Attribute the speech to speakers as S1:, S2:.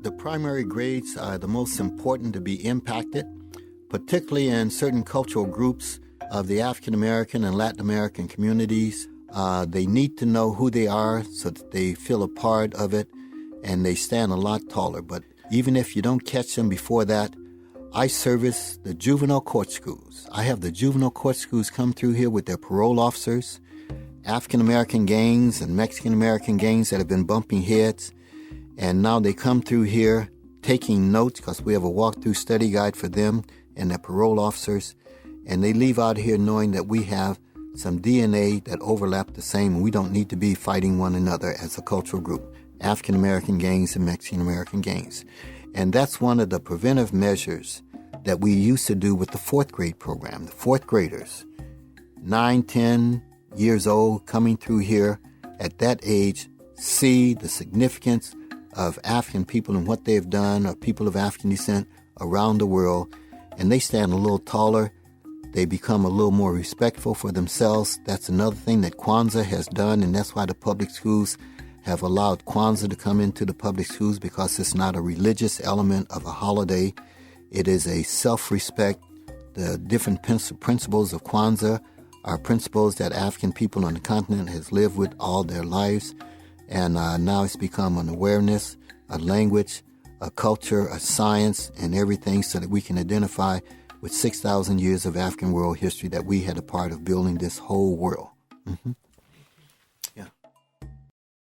S1: The primary grades are the most important to be impacted, particularly in certain cultural groups of the African American and Latin American communities. They need to know who they are so that they feel a part of it, and they stand a lot taller. But even if you don't catch them before that, I service the juvenile court schools. I have the juvenile court schools come through here with their parole officers, African-American gangs and Mexican-American gangs that have been bumping heads. And now they come through here taking notes because we have a walkthrough study guide for them and their parole officers. And they leave out here knowing that we have some DNA that overlap the same. We don't need to be fighting one another as a cultural group, African-American gangs and Mexican-American gangs. And that's one of the preventive measures that we used to do with the fourth grade program. The fourth graders, 9, 10 years old, coming through here at that age, see the significance of African people and what they've done, or people of African descent around the world. And they stand a little taller. They become a little more respectful for themselves. That's another thing that Kwanzaa has done, and that's why the public schools have allowed Kwanzaa to come into the public schools, because it's not a religious element of a holiday. It is a self-respect. The different principles of Kwanzaa are principles that African people on the continent has lived with all their lives. And now it's become an awareness, a language, a culture, a science, and everything, so that we can identify with 6,000 years of African world history that we had a part of building this whole world. Mm-hmm.